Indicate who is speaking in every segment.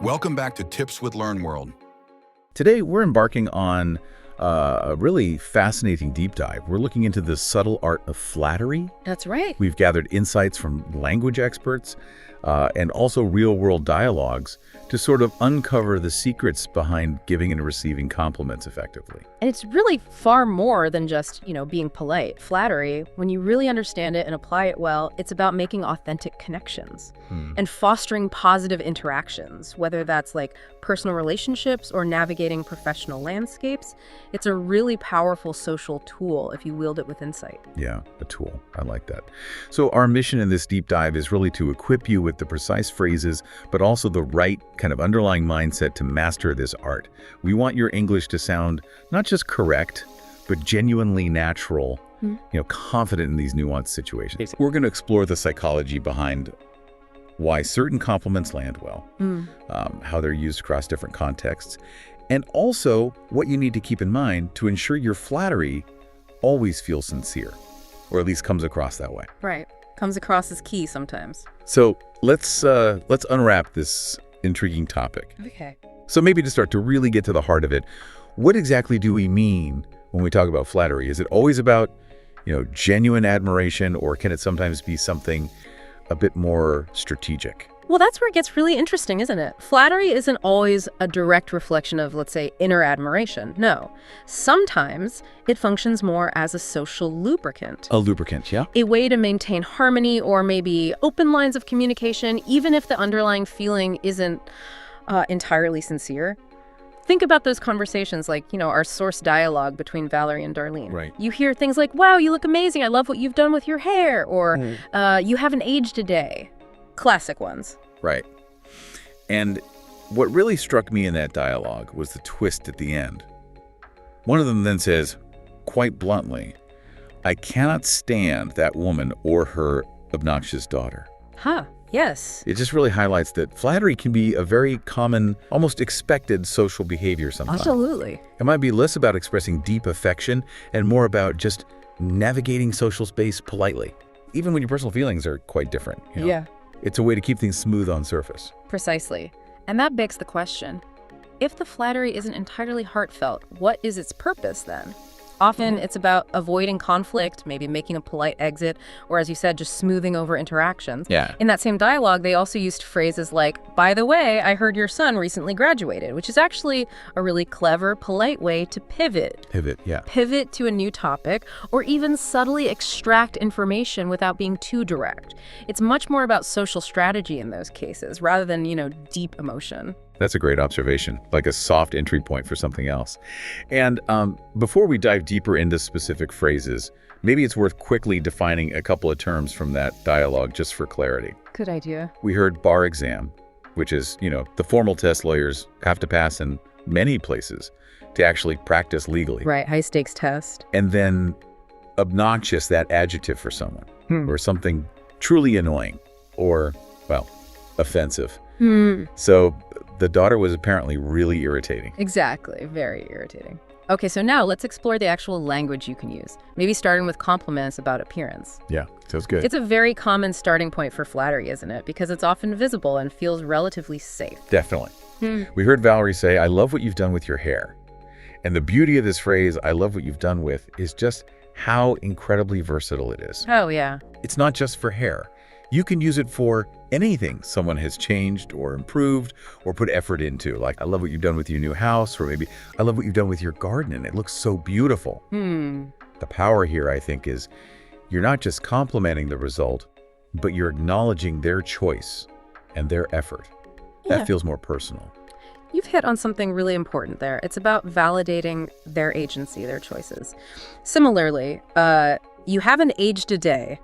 Speaker 1: Welcome back to Tips with Learn World.
Speaker 2: Today, we're embarking on a really fascinating deep dive. We're looking into the subtle art of flattery.
Speaker 3: That's right.
Speaker 2: We've gathered insights from language experts and also real-world dialogues to sort of uncover the secrets behind giving and receiving compliments effectively.
Speaker 3: And it's really far more than just, being polite. Flattery, when you really understand it and apply it well, it's about making authentic connections and fostering positive interactions, whether that's like personal relationships or navigating professional landscapes. It's a really powerful social tool if you wield it with insight.
Speaker 2: Yeah, a tool. I like that. So our mission in this deep dive is really to equip you with the precise phrases, but also the right kind of underlying mindset to master this art. We want your English to sound not just correct, but genuinely natural, confident in these nuanced situations. We're going to explore the psychology behind why certain compliments land well, how they're used across different contexts, and also what you need to keep in mind to ensure your flattery always feels sincere, or at least comes across that way.
Speaker 3: Right. Comes across as key sometimes.
Speaker 2: So let's unwrap this intriguing topic.
Speaker 3: Okay.
Speaker 2: So maybe to start to really get to the heart of it, what exactly do we mean when we talk about flattery? Is it always about, genuine admiration, or can it sometimes be something a bit more strategic?
Speaker 3: Well, that's where it gets really interesting, isn't it? Flattery isn't always a direct reflection of, let's say, inner admiration. No. Sometimes it functions more as a social lubricant.
Speaker 2: A lubricant, yeah?
Speaker 3: A way to maintain harmony or maybe open lines of communication, even if the underlying feeling isn't entirely sincere. Think about those conversations like, our source dialogue between Valerie and Darlene.
Speaker 2: Right.
Speaker 3: You hear things like, wow, you look amazing. I love what you've done with your hair. Or you haven't aged a day. Classic ones.
Speaker 2: Right. And what really struck me in that dialogue was the twist at the end. One of them then says, quite bluntly, I cannot stand that woman or her obnoxious daughter.
Speaker 3: Huh. Yes.
Speaker 2: It just really highlights that flattery can be a very common, almost expected social behavior sometimes.
Speaker 3: Absolutely.
Speaker 2: It might be less about expressing deep affection and more about just navigating social space politely, even when your personal feelings are quite different.
Speaker 3: Yeah.
Speaker 2: It's a way to keep things smooth on surface.
Speaker 3: Precisely. And that begs the question, if the flattery isn't entirely heartfelt, what is its purpose then? Often it's about avoiding conflict, maybe making a polite exit, or as you said, just smoothing over interactions.
Speaker 2: Yeah.
Speaker 3: In that same dialogue, they also used phrases like, by the way, I heard your son recently graduated, which is actually a really clever, polite way to pivot. Pivot to a new topic, or even subtly extract information without being too direct. It's much more about social strategy in those cases, rather than, deep emotion.
Speaker 2: That's a great observation, like a soft entry point for something else. And before we dive deeper into specific phrases, maybe it's worth quickly defining a couple of terms from that dialogue just for clarity.
Speaker 3: Good idea.
Speaker 2: We heard bar exam, which is, the formal test lawyers have to pass in many places to actually practice legally.
Speaker 3: Right, high stakes test.
Speaker 2: And then obnoxious, that adjective for someone, or something truly annoying or, offensive. So the daughter was apparently really irritating.
Speaker 3: Exactly. Very irritating. Okay, so now let's explore the actual language you can use. Maybe starting with compliments about appearance.
Speaker 2: Yeah, sounds good.
Speaker 3: It's a very common starting point for flattery, isn't it? Because it's often visible and feels relatively safe.
Speaker 2: Definitely. We heard Valerie say, I love what you've done with your hair. And the beauty of this phrase, I love what you've done with, is just how incredibly versatile it is.
Speaker 3: Oh, yeah.
Speaker 2: It's not just for hair. You can use it for anything someone has changed or improved or put effort into. Like, I love what you've done with your new house, or maybe I love what you've done with your garden and it looks so beautiful. The power here, I think, is you're not just complimenting the result, but you're acknowledging their choice and their effort.
Speaker 3: Yeah.
Speaker 2: That feels more personal.
Speaker 3: You've hit on something really important there. It's about validating their agency, their choices. Similarly, you haven't aged a day.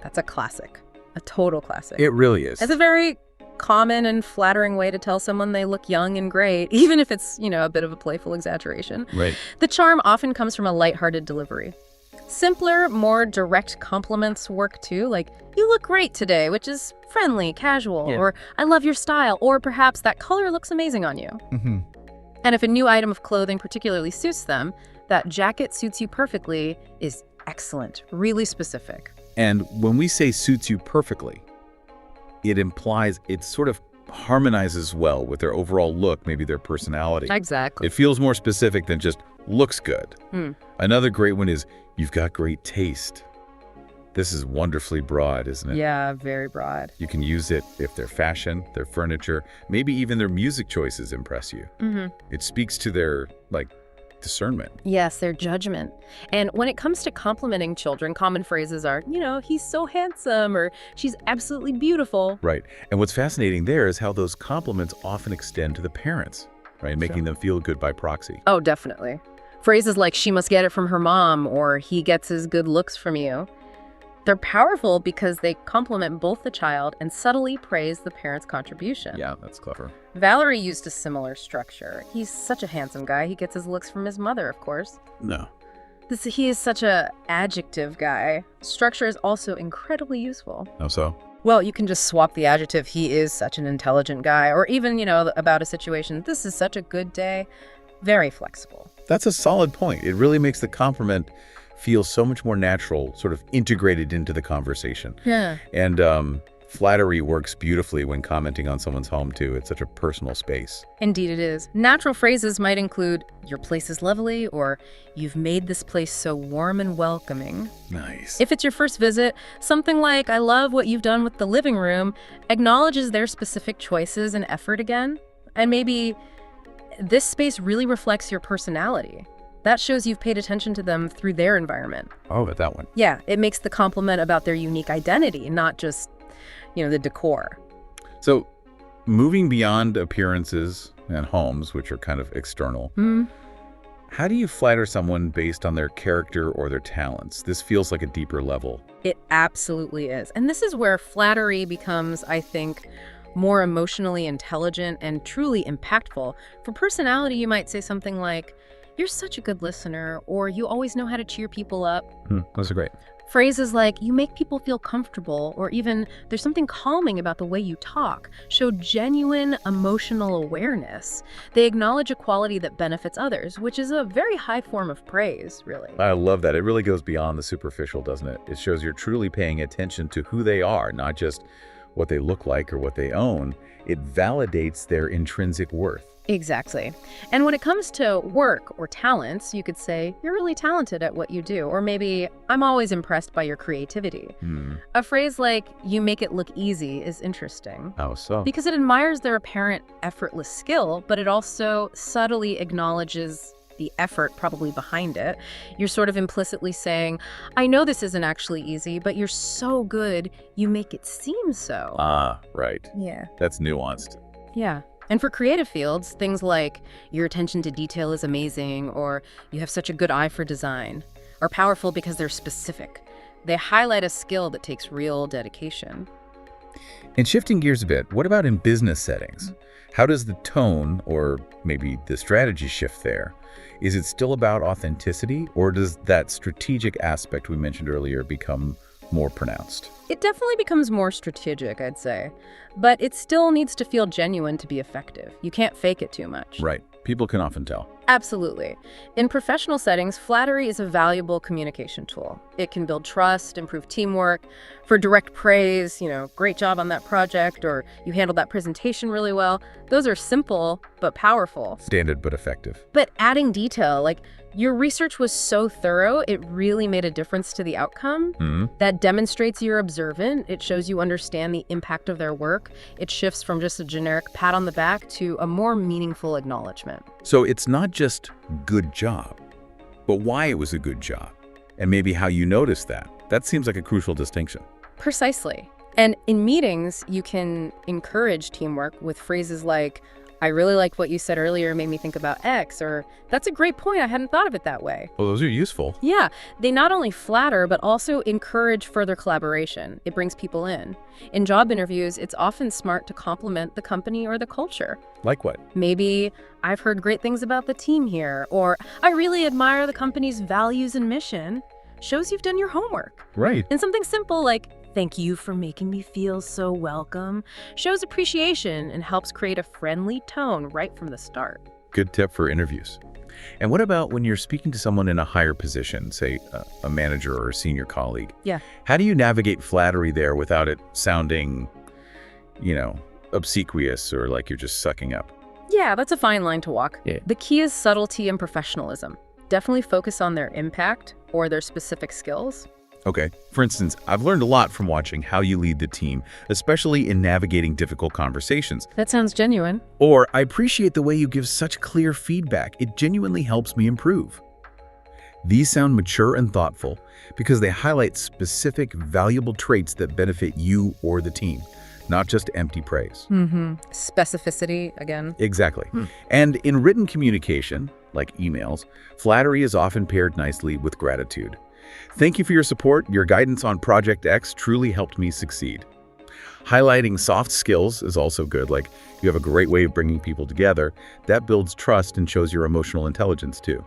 Speaker 3: That's a classic. A total classic.
Speaker 2: It really is.
Speaker 3: It's a very common and flattering way to tell someone they look young and great, even if it's, a bit of a playful exaggeration.
Speaker 2: Right.
Speaker 3: The charm often comes from a lighthearted delivery. Simpler, more direct compliments work too, like, you look great today, which is friendly, casual, or I love your style, or perhaps that color looks amazing on you. And if a new item of clothing particularly suits them, that jacket suits you perfectly is excellent, really specific.
Speaker 2: And when we say suits you perfectly, it implies it's sort of harmonizes well with their overall look, maybe their personality.
Speaker 3: Exactly.
Speaker 2: It feels more specific than just looks good.
Speaker 3: Hmm.
Speaker 2: Another great one is, you've got great taste. This is wonderfully broad, isn't it?
Speaker 3: Yeah, very broad.
Speaker 2: You can use it if their fashion, their furniture, maybe even their music choices impress you. It speaks to their, discernment.
Speaker 3: Yes, their judgment. And when it comes to complimenting children, common phrases are, he's so handsome, or she's absolutely beautiful.
Speaker 2: Right. And what's fascinating there is how those compliments often extend to the parents, right? Making them feel good by proxy.
Speaker 3: Oh, definitely. Phrases like, she must get it from her mom, or he gets his good looks from you. They're powerful because they compliment both the child and subtly praise the parent's contribution.
Speaker 2: Yeah, that's clever.
Speaker 3: Valerie used a similar structure. He's such a handsome guy. He gets his looks from his mother, of course.
Speaker 2: No.
Speaker 3: He is such a adjective guy. Structure is also incredibly useful.
Speaker 2: How so?
Speaker 3: Well, you can just swap the adjective, he is such an intelligent guy, or even, about a situation, this is such a good day. Very flexible.
Speaker 2: That's a solid point. It really makes the compliment feel so much more natural, sort of integrated into the conversation.
Speaker 3: Yeah.
Speaker 2: And flattery works beautifully when commenting on someone's home, too. It's such a personal space.
Speaker 3: Indeed it is. Natural phrases might include, your place is lovely, or you've made this place so warm and welcoming.
Speaker 2: Nice.
Speaker 3: If it's your first visit, something like, I love what you've done with the living room, acknowledges their specific choices and effort again. And maybe this space really reflects your personality. That shows you've paid attention to them through their environment.
Speaker 2: Oh, but that one.
Speaker 3: Yeah, it makes the compliment about their unique identity, not just, the decor.
Speaker 2: So, moving beyond appearances and homes, which are kind of external, how do you flatter someone based on their character or their talents? This feels like a deeper level.
Speaker 3: It absolutely is. And this is where flattery becomes, I think, more emotionally intelligent and truly impactful. For personality, you might say something like, you're such a good listener, or you always know how to cheer people up.
Speaker 2: Those are great.
Speaker 3: Phrases like, you make people feel comfortable, or even, there's something calming about the way you talk, show genuine emotional awareness. They acknowledge a quality that benefits others, which is a very high form of praise, really.
Speaker 2: I love that. It really goes beyond the superficial, doesn't it? It shows you're truly paying attention to who they are, not just what they look like or what they own. It validates their intrinsic worth.
Speaker 3: Exactly. And when it comes to work or talents, you could say, you're really talented at what you do. Or maybe, I'm always impressed by your creativity. A phrase like, you make it look easy is interesting.
Speaker 2: How so?
Speaker 3: Because it admires their apparent effortless skill, but it also subtly acknowledges the effort probably behind it. You're sort of implicitly saying, I know this isn't actually easy, but you're so good, you make it seem so.
Speaker 2: Ah, right.
Speaker 3: Yeah.
Speaker 2: That's nuanced.
Speaker 3: Yeah. And for creative fields, things like your attention to detail is amazing, or you have such a good eye for design, are powerful because they're specific. They highlight a skill that takes real dedication.
Speaker 2: And shifting gears a bit, what about in business settings? How does the tone, or maybe the strategy, shift there? Is it still about authenticity, or does that strategic aspect we mentioned earlier become more pronounced?
Speaker 3: It definitely becomes more strategic, I'd say. But it still needs to feel genuine to be effective. You can't fake it too much.
Speaker 2: Right. People can often tell.
Speaker 3: Absolutely. In professional settings, flattery is a valuable communication tool. It can build trust, improve teamwork. For direct praise, great job on that project, or you handled that presentation really well. Those are simple but powerful.
Speaker 2: Standard but effective.
Speaker 3: But adding detail, like your research was so thorough, it really made a difference to the outcome. That demonstrates you're observant. It shows you understand the impact of their work. It shifts from just a generic pat on the back to a more meaningful acknowledgement.
Speaker 2: So it's not just good job, but why it was a good job, and maybe how you noticed that. That seems like a crucial distinction.
Speaker 3: Precisely. And in meetings, you can encourage teamwork with phrases like, I really like what you said earlier, made me think about X, or that's a great point, I hadn't thought of it that way.
Speaker 2: Well, those are useful.
Speaker 3: Yeah, they not only flatter, but also encourage further collaboration. It brings people in. In job interviews, it's often smart to compliment the company or the culture.
Speaker 2: Like what?
Speaker 3: Maybe, I've heard great things about the team here, or I really admire the company's values and mission. Shows you've done your homework.
Speaker 2: Right.
Speaker 3: And something simple like, thank you for making me feel so welcome, shows appreciation and helps create a friendly tone right from the start.
Speaker 2: Good tip for interviews. And what about when you're speaking to someone in a higher position, say a manager or a senior colleague?
Speaker 3: Yeah.
Speaker 2: How do you navigate flattery there without it sounding, obsequious or like you're just sucking up.
Speaker 3: Yeah, that's a fine line to walk.
Speaker 2: Yeah.
Speaker 3: The key is subtlety and professionalism. Definitely focus on their impact or their specific skills.
Speaker 2: Okay. For instance, I've learned a lot from watching how you lead the team, especially in navigating difficult conversations.
Speaker 3: That sounds genuine.
Speaker 2: Or, I appreciate the way you give such clear feedback. It genuinely helps me improve. These sound mature and thoughtful because they highlight specific, valuable traits that benefit you or the team, not just empty praise.
Speaker 3: Specificity, again.
Speaker 2: Exactly. And in written communication, like emails, flattery is often paired nicely with gratitude. Thank you for your support. Your guidance on Project X truly helped me succeed. Highlighting soft skills is also good, like you have a great way of bringing people together. That builds trust and shows your emotional intelligence too.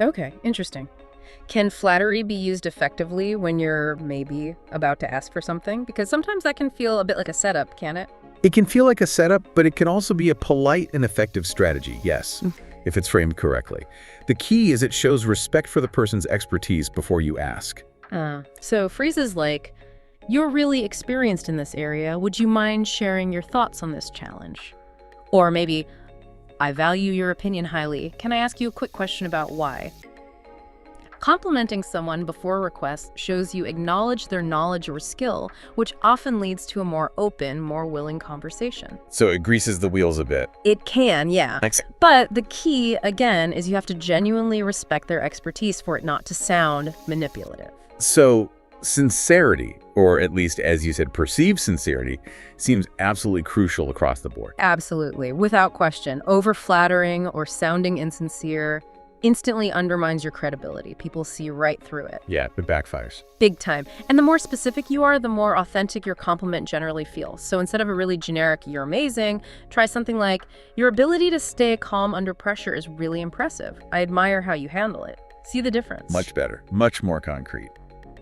Speaker 3: Okay, interesting. Can flattery be used effectively when you're maybe about to ask for something? Because sometimes that can feel a bit like a setup, can it?
Speaker 2: It can feel like a setup, but it can also be a polite and effective strategy, yes, if it's framed correctly. The key is it shows respect for the person's expertise before you ask.
Speaker 3: So phrases like, "You're really experienced in this area. Would you mind sharing your thoughts on this challenge?" Or maybe, "I value your opinion highly. Can I ask you a quick question about why?" Complimenting someone before a request shows you acknowledge their knowledge or skill, which often leads to a more open, more willing conversation.
Speaker 2: So it greases the wheels a bit.
Speaker 3: It can, yeah.
Speaker 2: Thanks.
Speaker 3: But the key, again, is you have to genuinely respect their expertise for it not to sound manipulative.
Speaker 2: So sincerity, or at least, as you said, perceived sincerity, seems absolutely crucial across the board.
Speaker 3: Absolutely, without question. Over-flattering or sounding insincere instantly undermines your credibility. People see right through it.
Speaker 2: Yeah, it backfires.
Speaker 3: Big time. And the more specific you are, the more authentic your compliment generally feels. So instead of a really generic, "You're amazing," try something like, "Your ability to stay calm under pressure is really impressive. I admire how you handle it." See the difference?
Speaker 2: Much better. Much more concrete.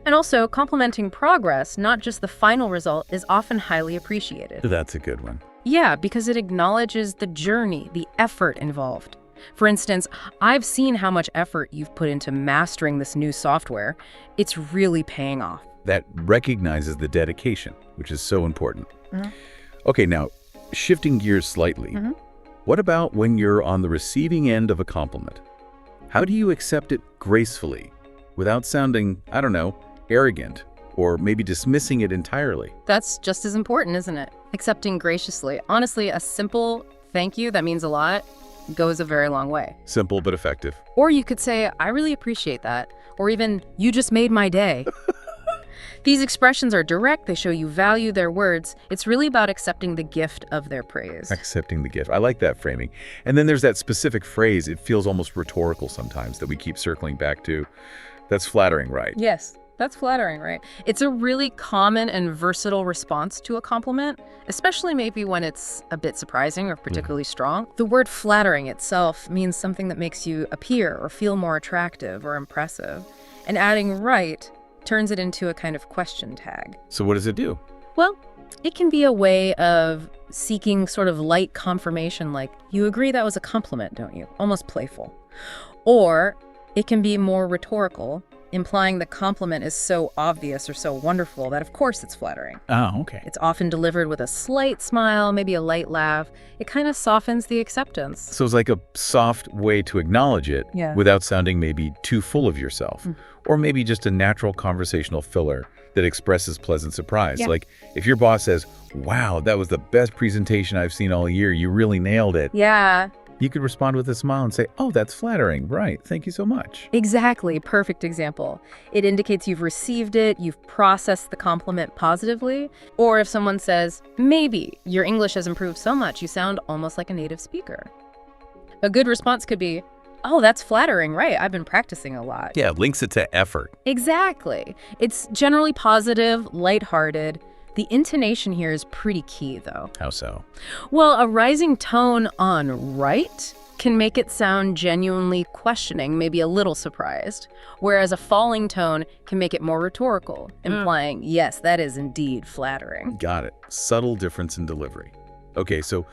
Speaker 3: And also, complimenting progress, not just the final result, is often highly appreciated.
Speaker 2: That's a good one.
Speaker 3: Yeah, because it acknowledges the journey, the effort involved. For instance, "I've seen how much effort you've put into mastering this new software. It's really paying off."
Speaker 2: That recognizes the dedication, which is so important. Okay, now, shifting gears slightly, what about when you're on the receiving end of a compliment? How do you accept it gracefully, without sounding, I don't know, arrogant, or maybe dismissing it entirely?
Speaker 3: That's just as important, isn't it? Accepting graciously. Honestly, a simple thank you that means a lot goes a very long way.
Speaker 2: Simple but effective.
Speaker 3: Or you could say, "I really appreciate that." Or even, "You just made my day." These expressions are direct. They show you value their words. It's really about accepting the gift of their praise.
Speaker 2: Accepting the gift. I like that framing. And then there's that specific phrase, it feels almost rhetorical sometimes, that we keep circling back to. That's flattering, right?
Speaker 3: Yes, that's flattering, right? It's a really common and versatile response to a compliment, especially maybe when it's a bit surprising or particularly strong. The word flattering itself means something that makes you appear or feel more attractive or impressive. And adding right turns it into a kind of question tag.
Speaker 2: So what does it do?
Speaker 3: Well, it can be a way of seeking sort of light confirmation, like, "You agree that was a compliment, don't you?" Almost playful. Or it can be more rhetorical, implying the compliment is so obvious or so wonderful that of course it's flattering.
Speaker 2: Oh, okay.
Speaker 3: It's often delivered with a slight smile, maybe a light laugh. It kind of softens the acceptance.
Speaker 2: So it's like a soft way to acknowledge it without sounding maybe too full of yourself. Or maybe just a natural conversational filler that expresses pleasant surprise. Like if your boss says, "Wow, that was the best presentation I've seen all year. You really nailed it."
Speaker 3: Yeah.
Speaker 2: You could respond with a smile and say, "Oh, that's flattering. Right. Thank you so much."
Speaker 3: Exactly. Perfect example. It indicates you've received it, you've processed the compliment positively. Or if someone says, "Maybe your English has improved so much, you sound almost like a native speaker." A good response could be, "Oh, that's flattering, right? I've been practicing a lot."
Speaker 2: Yeah, links it to effort.
Speaker 3: Exactly. It's generally positive, lighthearted. The intonation here is pretty key, though.
Speaker 2: How so?
Speaker 3: Well, a rising tone on right can make it sound genuinely questioning, maybe a little surprised, whereas a falling tone can make it more rhetorical, implying, yes, that is indeed flattering.
Speaker 2: Got it. Subtle difference in delivery. Okay, so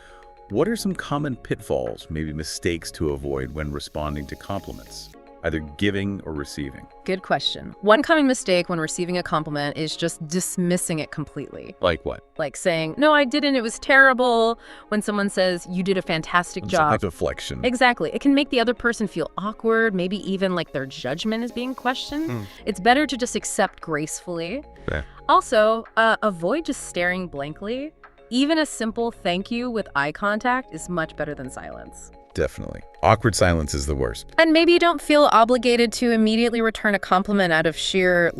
Speaker 2: what are some common pitfalls, maybe mistakes to avoid when responding to compliments? either giving or receiving?
Speaker 3: Good question. One common mistake when receiving a compliment is just dismissing it completely.
Speaker 2: Like what?
Speaker 3: Like saying, no, I didn't, it was terrible. When someone says, you did a fantastic job.
Speaker 2: Like deflection.
Speaker 3: Exactly. It can make the other person feel awkward, maybe even like their judgment is being questioned. It's better to just accept gracefully.
Speaker 2: Fair.
Speaker 3: Also, avoid just staring blankly. Even a simple thank you with eye contact is much better than silence.
Speaker 2: Definitely. Awkward silence is the worst.
Speaker 3: And maybe you don't feel obligated to immediately return a compliment out of sheer,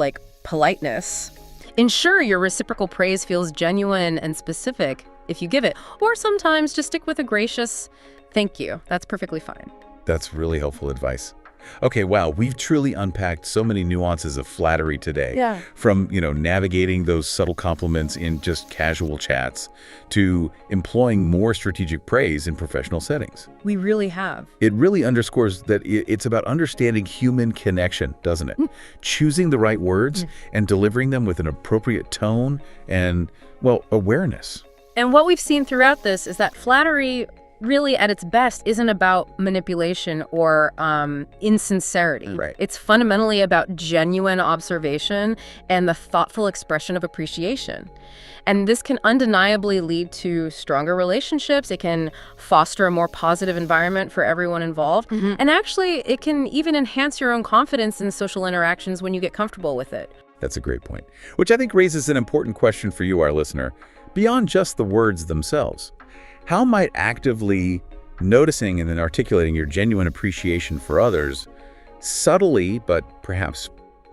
Speaker 3: politeness. Ensure your reciprocal praise feels genuine and specific if you give it. Or sometimes just stick with a gracious thank you. That's perfectly fine.
Speaker 2: That's really helpful advice. Okay, wow, we've truly unpacked so many nuances of flattery today.
Speaker 3: Yeah.
Speaker 2: From, navigating those subtle compliments in just casual chats to employing more strategic praise in professional settings.
Speaker 3: We really have.
Speaker 2: It really underscores that it's about understanding human connection, doesn't it? Choosing the right words and delivering them with an appropriate tone and, awareness.
Speaker 3: And what we've seen throughout this is that flattery really at its best isn't about manipulation or insincerity.
Speaker 2: Right.
Speaker 3: It's fundamentally about genuine observation and the thoughtful expression of appreciation. And this can undeniably lead to stronger relationships. It can foster a more positive environment for everyone involved. And actually, it can even enhance your own confidence in social interactions when you get comfortable with it.
Speaker 2: That's a great point, which I think raises an important question for you, our listener. Beyond just the words themselves, how might actively noticing and then articulating your genuine appreciation for others subtly, but perhaps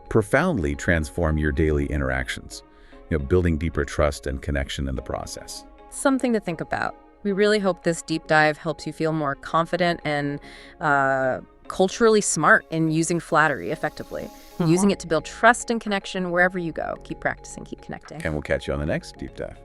Speaker 2: profoundly transform your daily interactions, building deeper trust and connection in the process?
Speaker 3: Something to think about. We really hope this deep dive helps you feel more confident and culturally smart in using flattery effectively, using it to build trust and connection wherever you go. Keep practicing, keep connecting.
Speaker 2: And we'll catch you on the next deep dive.